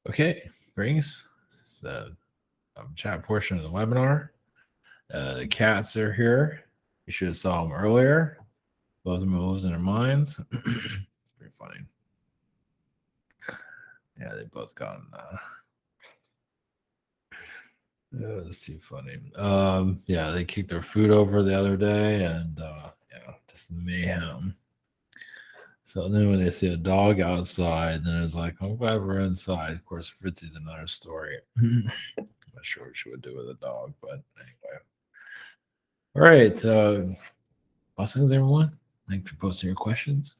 Okay, brings the chat portion of the webinar. The cats are here. You should have saw them earlier. Those moves in their minds. Pretty funny. Yeah, they both got. That's too funny. Yeah, they kicked their food over the other day, and yeah, just mayhem. So then when they see a dog outside, then it's like, I'm glad we're inside. Of course, Fritzy's another story. I'm not sure what she would do with a dog, but anyway. All right. Blessings, everyone. Thanks for posting your questions.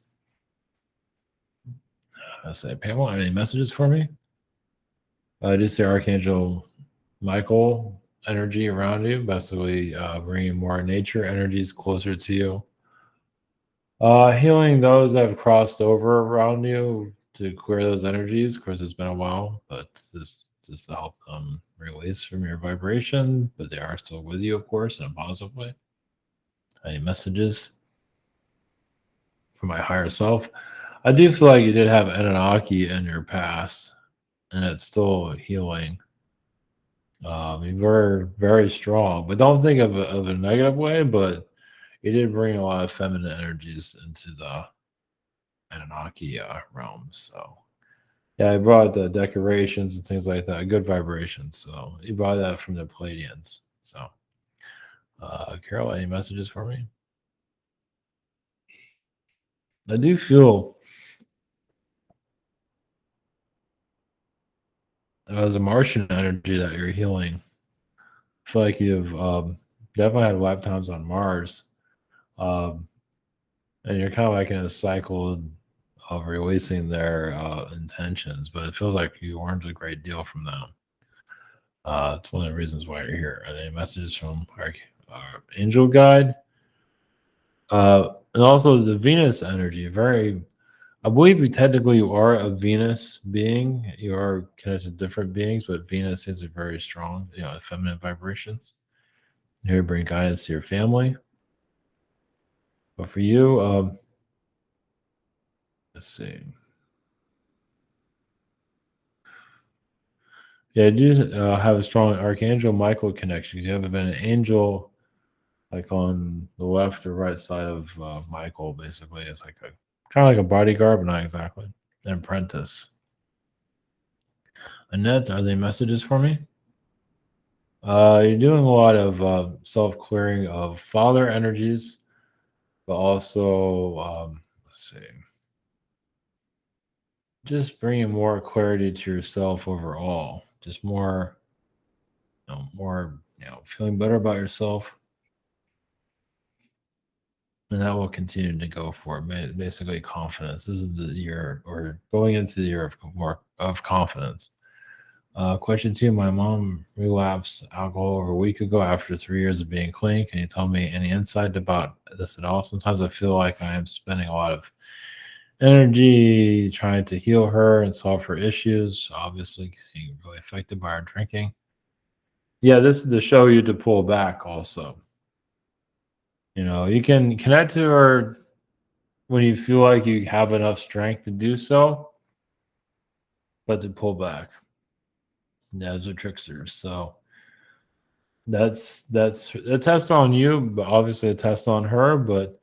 I say, Pamela, any messages for me? I do see Archangel Michael energy around you, basically bringing more nature energies closer to you. Healing those that have crossed over around you to clear those energies. Of course, it's been a while, but this just to help them release from your vibration, but they are still with you, of course, in a positive way. Any messages from my higher self? I do feel like you did have Anunnaki in your past, and it's still healing. You were very strong, but don't think of a negative way. But you did bring a lot of feminine energies into the Anunnaki realms. So yeah, I brought the decorations and things like that, good vibrations. So you brought that from the Palladians. So, Carol, any messages for me? I do feel as a Martian energy that you're healing. I feel like you've definitely had lifetimes on Mars, um, and you're kind of like in a cycle of releasing their intentions, but it feels like you learned a great deal from them. It's one of the reasons why you're here. Are there any messages from our angel guide? And also the Venus energy, very I believe you technically you are a Venus being. You are connected to different beings, but Venus is a very strong, feminine vibrations. Here to bring guidance to your family. But for you, let's see. Yeah, I do have a strong Archangel Michael connection because you haven't been an angel like on the left or right side of Michael. Basically, it's like a kind of like a bodyguard, but not exactly. An apprentice. Annette, are there messages for me? You're doing a lot of self clearing of father energies, but also let's see, just bringing more clarity to yourself overall. Just more, feeling better about yourself, and that will continue to go for basically confidence. This is the year, or going into the year of more of confidence. Question two: my mom relapsed alcohol over a week ago after 3 years of being clean. Can you tell me any insight about this at all? Sometimes I feel like I am spending a lot of energy trying to heal her and solve her issues. Obviously, getting really affected by her drinking. Yeah, this is to show you to pull back also. You can connect to her when you feel like you have enough strength to do so, but to pull back. That's a trickster. So that's a test on you, but obviously a test on her. But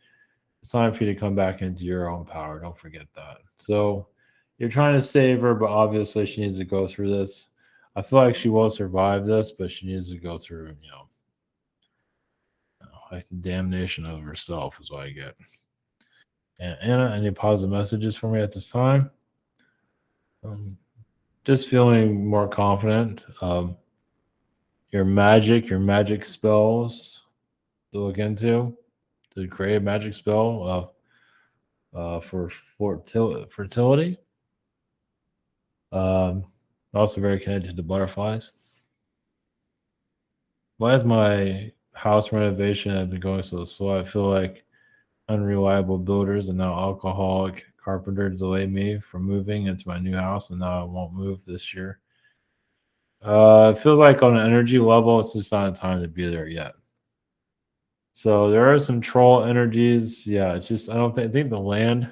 it's time for you to come back into your own power. Don't forget that. So you're trying to save her, but obviously she needs to go through this. I feel like she will survive this, but she needs to go through, like the damnation of herself is what I get. And Anna, any positive messages for me at this time? Um, just feeling more confident. Your magic spells to look into to create a magic spell for fertility. Um, also very connected to butterflies. Why is my house renovation have been going so slow? I feel like unreliable builders and now alcoholic carpenter delayed me from moving into my new house, and now I won't move this year. It feels like on an energy level, it's just not time to be there yet. So there are some troll energies. Yeah, it's just I think the land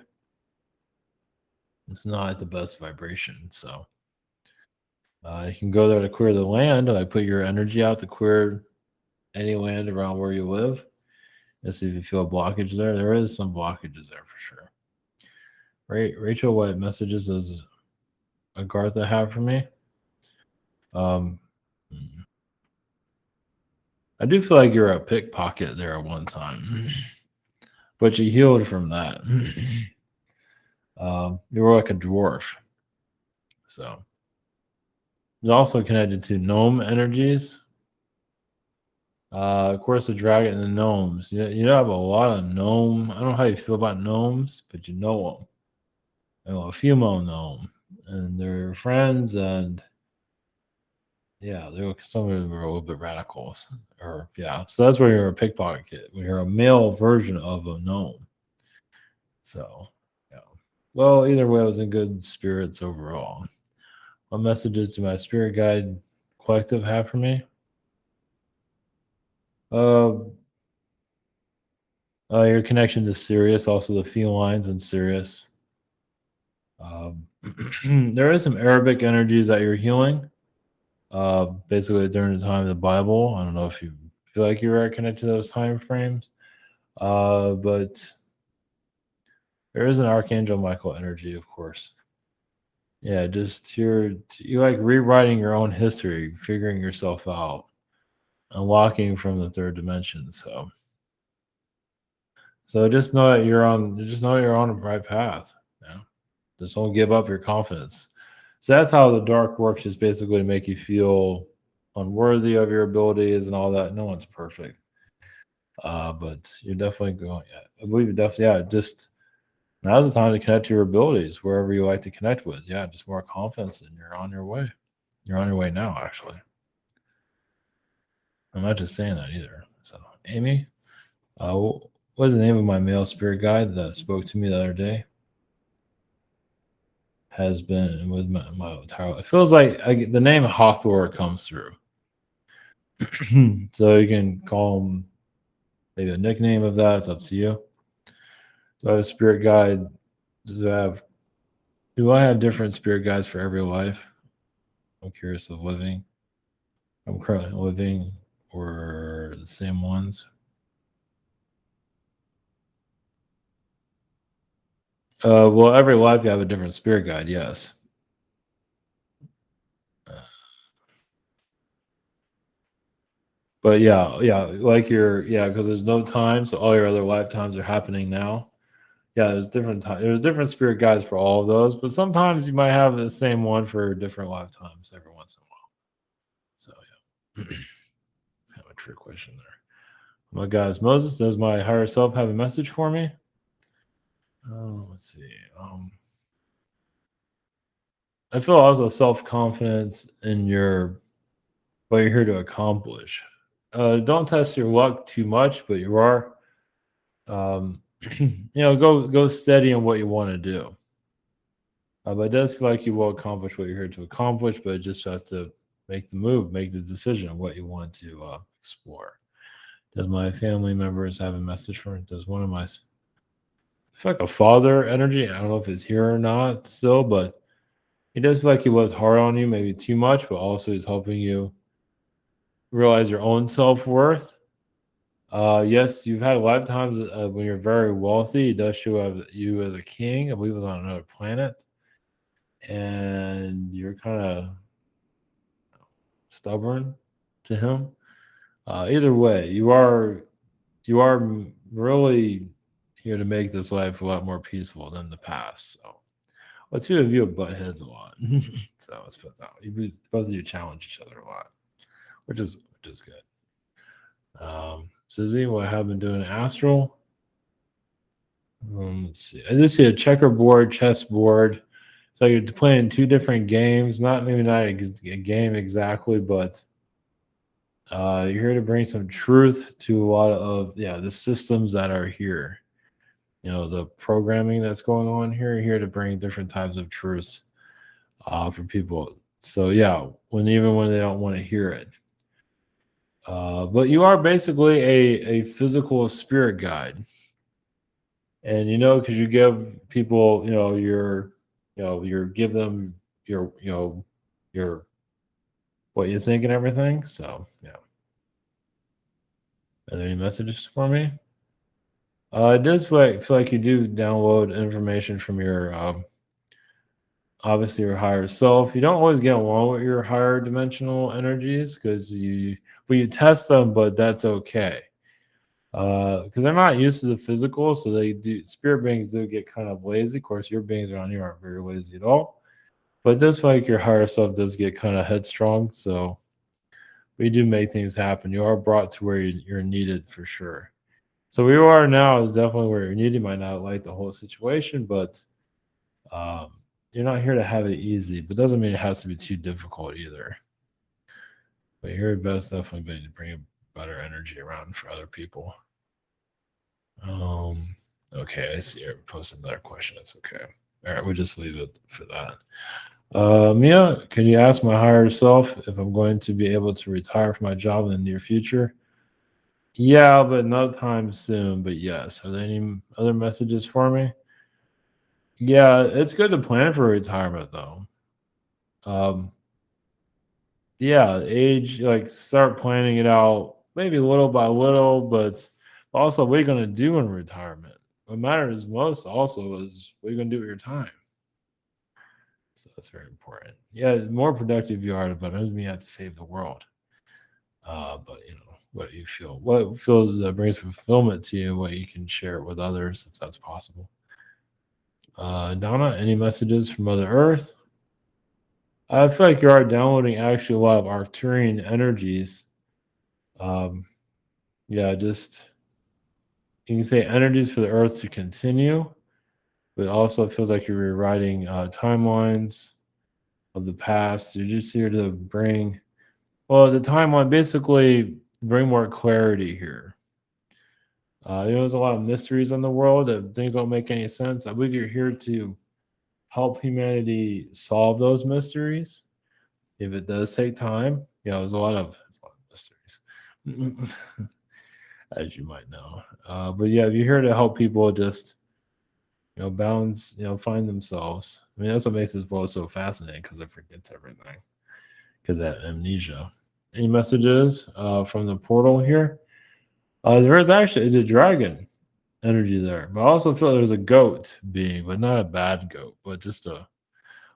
is not at the best vibration. So You can go there to clear the land, like put your energy out to clear any land around where you live. And see if you feel a blockage there. There is some blockages there for sure. Rachel, what messages does Agartha have for me? Um, hmm, I do feel like you're a pickpocket there at one time, but you healed from that. You were like a dwarf. So it's also connected to gnome energies. Of course, the dragon and the gnomes. You have a lot of gnome. I don't know how you feel about gnomes, but you know them. You know, a female gnome, and they're friends, and yeah, some of them are a little bit radicals. Or yeah, so that's where you're a pickpocket. When you're a male version of a gnome. So yeah. Well, either way, I was in good spirits overall. What messages do my spirit guide collective have for me? Uh, your connection to Sirius, also the felines and Sirius. Um, there is some Arabic energies that you're healing. Basically during the time of the Bible. I don't know if you feel like you are connected to those time frames. But there is an Archangel Michael energy, of course. Yeah, just you like rewriting your own history, figuring yourself out, unlocking from the third dimension. So just know you're on the right path. Yeah. Just don't give up your confidence. So that's how the dark works, is basically to make you feel unworthy of your abilities and all that. No one's perfect. But you're definitely going, yeah, I believe you're definitely, yeah, just now's the time to connect to your abilities wherever you like to connect with. Yeah, just more confidence and you're on your way. You're on your way now, actually. I'm not just saying that either. So, Amy, what is the name of my male spirit guide that spoke to me the other day? Has been with my entire. It feels like the name Hathor comes through. So you can call him maybe a nickname of that. It's up to you. Do I have a spirit guide? Do I have do I have different spirit guides for every life? I'm curious of living. I'm currently living or the same ones. Well, every life you have a different spirit guide. Yes. Uh, but yeah, like because there's no time, so all your other lifetimes are happening now. Yeah, there's different time. There's different spirit guides for all of those, but sometimes you might have the same one for different lifetimes every once in a while. So yeah, it's kind of a trick question there. My guys, Moses, does my higher self have a message for me? Oh, let's see. I feel also self confidence in your what you're here to accomplish. Don't test your luck too much, but you are. Go steady on what you want to do. But it does feel like you will accomplish what you're here to accomplish, but it just has to make the move, make the decision of what you want to explore. Does my family members have a message for me? Does one of my, I feel like a father energy? I don't know if he's here or not still, but he does feel like he was hard on you, maybe too much, but also he's helping you realize your own self worth. Yes, you've had lifetimes when you're very wealthy. He does show up you as a king. I believe it was on another planet, and you're kind of stubborn to him. Either way, you are really here to make this life a lot more peaceful than the past. So, well, two of you have butt heads a lot. So let's put that. Both of you challenge each other a lot, which is good. Susie, what I have been doing astral. Let's see. I just see a checkerboard, chessboard. So you're playing two different games. Not a game exactly, but you're here to bring some truth to a lot of the systems that are here. The programming that's going on here. You're here to bring different types of truths for people. So yeah, even when they don't want to hear it. But you are basically a physical spirit guide, and because you give people, you give them your what you think and everything. So yeah. Are there any messages for me? It does feel like you do download information from your obviously your higher self. You don't always get along with your higher dimensional energies because you test them, but that's okay. Because they're not used to the physical, so they do spirit beings do get kind of lazy. Of course, your beings around here aren't very lazy at all. But it does feel like your higher self does get kind of headstrong. So we do make things happen. You are brought to where you're needed for sure. So where you are now is definitely where you're needed. You might not like the whole situation, but um, you're not here to have it easy. But doesn't mean it has to be too difficult either. But your best definitely be to bring a better energy around for other people. Um, okay, I see. I posted another question. That's okay. All right, we'll just leave it for that. Mia, can you ask my higher self if I'm going to be able to retire from my job in the near future? Yeah, but no time soon. But yes. Are there any other messages for me? Yeah, it's good to plan for retirement though. Um, yeah, age, like start planning it out maybe little by little, but also what you're gonna do in retirement. What matters most also is what you're gonna do with your time. So that's very important. Yeah, the more productive you are, the better. It doesn't mean you have to save the world. But what you feel, what feels that brings fulfillment to you, what you can share with others if that's possible. Donna, any messages from Mother Earth? I feel like you are downloading actually a lot of Arcturian energies. Um, yeah, just you can say energies for the Earth to continue, but it also feels like you're rewriting timelines of the past. You're just here to bring, well, the timeline basically bring more clarity here. There's a lot of mysteries in the world and things don't make any sense. I believe you're here to help humanity solve those mysteries. If it does take time, there's a lot of mysteries, as you might know. But yeah, you're here to help people just balance, find themselves. I mean, that's what makes this world so fascinating because it forgets everything because that amnesia. Any messages from the portal here? There is actually it's a dragon energy there, but I also feel there's a goat being, but not a bad goat, but just a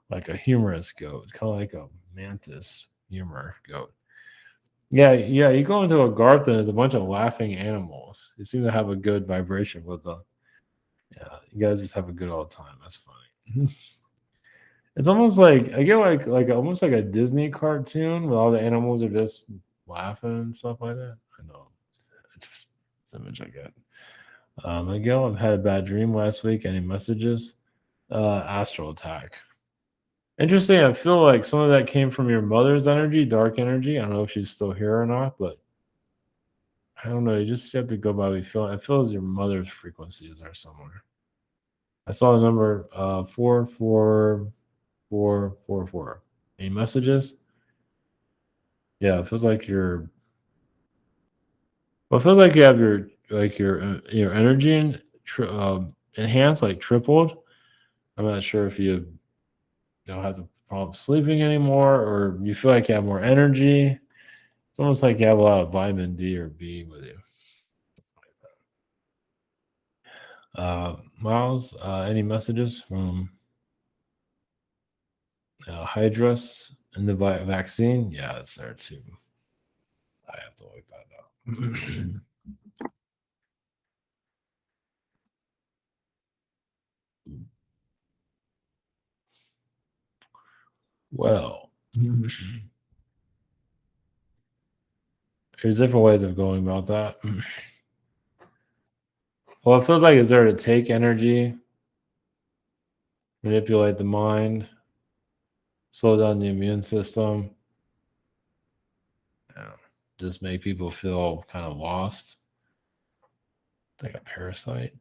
like a humorous goat, kind of like a mantis humor goat. Yeah, yeah. You go into Agartha, there's a bunch of laughing animals. You seem to have a good vibration with them. Yeah, you guys just have a good old time. That's funny. It's almost like I get like almost like a Disney cartoon where all the animals are just laughing and stuff like that. I know. It's just it's the image I get. Miguel, I've had a bad dream last week. Any messages? Astral attack. Interesting. I feel like some of that came from your mother's energy, dark energy. I don't know if she's still here or not, but I don't know. You just have to go by what you feel. It feels your mother's frequencies are somewhere. I saw the number 44444. Any messages? Yeah, it feels like you're. Well, it feels like you have your energy enhanced, like tripled. I'm not sure if you don't have the problem sleeping anymore, or you feel like you have more energy. It's almost like you have a lot of vitamin D or B with you. Miles, any messages from Hydrus and the vaccine? Yeah, it's there too. I have to look that up. Well, there's different ways of going about that. Well, it feels like it's there to take energy, manipulate the mind, slow down the immune system, you know, just make people feel kind of lost, like a parasite.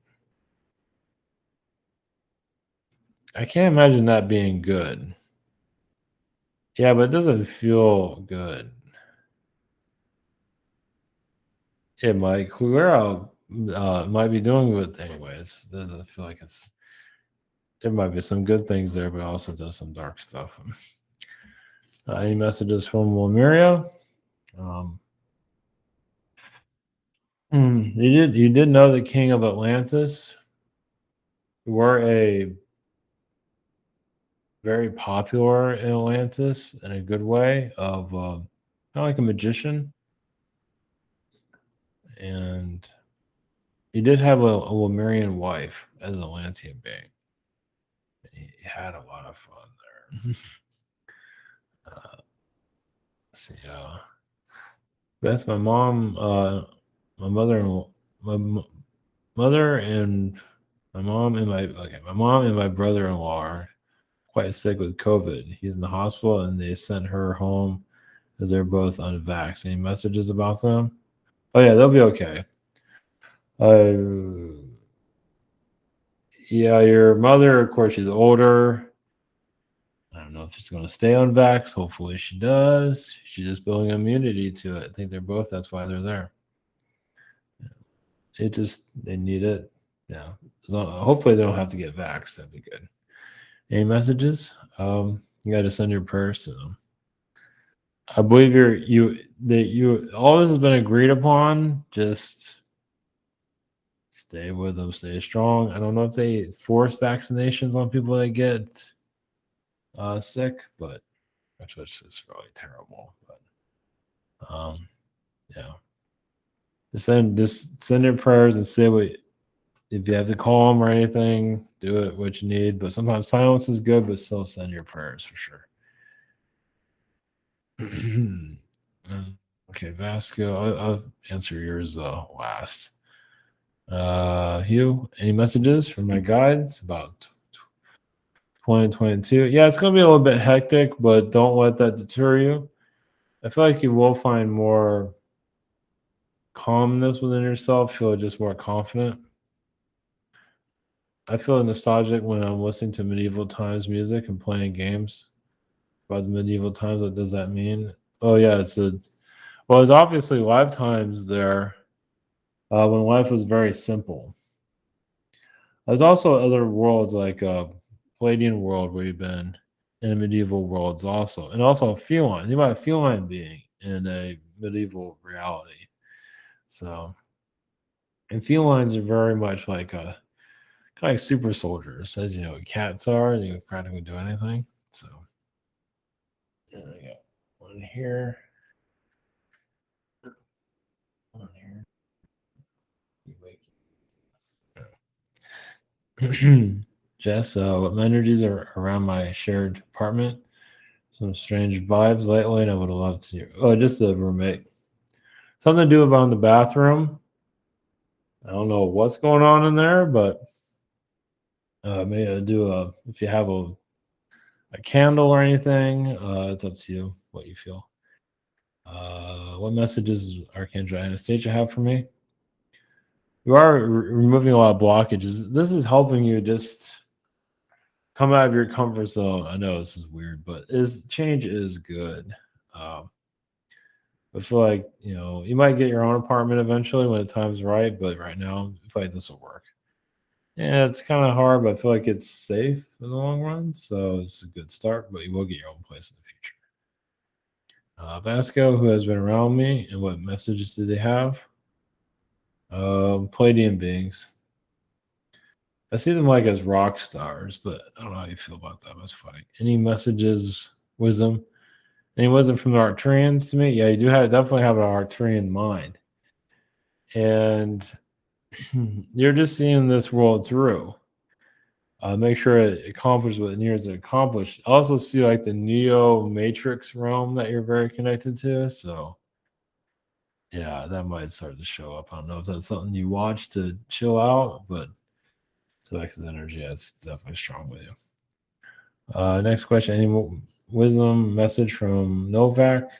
I can't imagine that being good. Yeah, but it doesn't feel good. It might clear out. Might be doing with anyways. Doesn't feel like it's. There might be some good things there, but it also does some dark stuff. Any messages from Lemuria? Um, you did know the king of Atlantis were a very popular in Atlantis in a good way of kind of like a magician, and he did have a Lemurian wife as an Atlantean being. He had a lot of fun there. Let's see, Beth, my mom, my mother, and my mother and my mom and my brother-in-law are quite sick with COVID. He's in the hospital, and they sent her home as they're both unvaxxed. Any messages about them? Oh yeah, they'll be okay. Uh, yeah, your mother, of course, she's older. I don't know if she's going to stay on vax. Hopefully, she does. She's just building immunity to it. I think they're both. That's why they're there. They need it. Yeah. Hopefully, they don't have to get vaxxed. That'd be good. Any messages? You got to send your prayers to them. I believe you all this has been agreed upon. Just stay with them, stay strong. I don't know if they force vaccinations on people that get sick, but which is really terrible. But yeah, just send your prayers and say what if you have to call them or anything, do it what you need. But sometimes silence is good, but still send your prayers for sure. Okay, Vasco, I'll answer yours last. Hugh, any messages from my guides about 2022? Yeah, it's going to be a little bit hectic, but don't let that deter you. I feel like you will find more calmness within yourself, feel just more confident. I feel nostalgic when I'm listening to medieval times music and playing games about the medieval times. What does that mean? Oh yeah, it's obviously lifetimes there when life was very simple. There's also other worlds like Palladian world where you've been in medieval worlds also, and also a feline. You might a feline being in a medieval reality. So, and felines are very much like kind of like super soldiers, as you know, cats are. You can practically do anything. So, yeah, I got one here, one here. Jess, what energies are around my shared apartment? Some strange vibes lately, and I would have loved to hear. Oh, just the roommate. Something to do about the bathroom. I don't know what's going on in there, but maybe I do if you have a candle or anything, it's up to you what you feel. What messages does Archangel Anastasia have for me? You are removing a lot of blockages. This is helping you just come out of your comfort zone. I know this is weird, but is change is good. Um, I feel like you might get your own apartment eventually when the time's right, but right now, I feel like this will work. Yeah, it's kind of hard, but I feel like it's safe in the long run, so it's a good start. But you will get your own place in the future. Vasco, who has been around me, and what messages do they have? Palladian beings. I see them like as rock stars, but I don't know how you feel about that. That's funny. Any messages, wisdom? Any wisdom from the Arcturians to me? Yeah, you do definitely have an Arcturian mind, and you're just seeing this world through. Make sure it accomplishes what it needs to accomplish. I also see like the Neo Matrix realm that you're very connected to. So yeah, that might start to show up. I don't know if that's something you watch to chill out, but Selex's energy is definitely strong with you. Next question. Any wisdom message from Novak?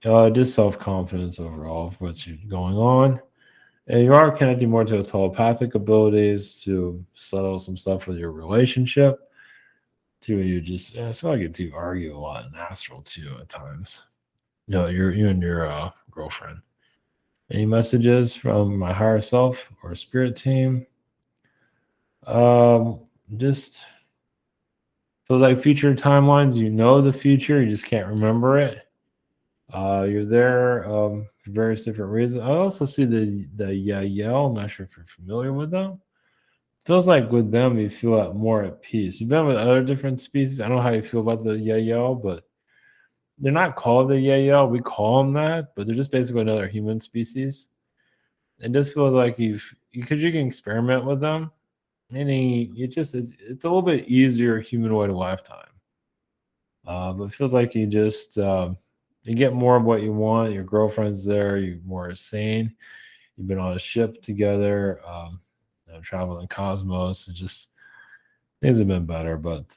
Just self-confidence overall of what's going on. And you are connecting more to telepathic abilities to settle some stuff with your relationship. Two of you just it's like you two argue a lot in astral too at times. No, you and your girlfriend. Any messages from my higher self or spirit team? Um, just So like future timelines, you know the future, you just can't remember it. You're there for various different reasons. I also see the Yael. I'm not sure if you're familiar with them. Feels like with them you feel more at peace. You've been with other different species. I don't know how you feel about the Yael, but they're not called the Yael. We call them that, but they're just basically another human species. It just feels like because you can experiment with them. Meaning it's a little bit easier humanoid lifetime. But it feels like you get more of what you want. Your girlfriend's there. You're more sane. You've been on a ship together, traveling cosmos. It just things have been better. But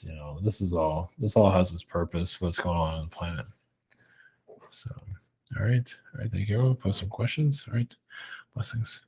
this all has its purpose. What's going on the planet? So, all right. Thank you. Post some questions. All right, blessings.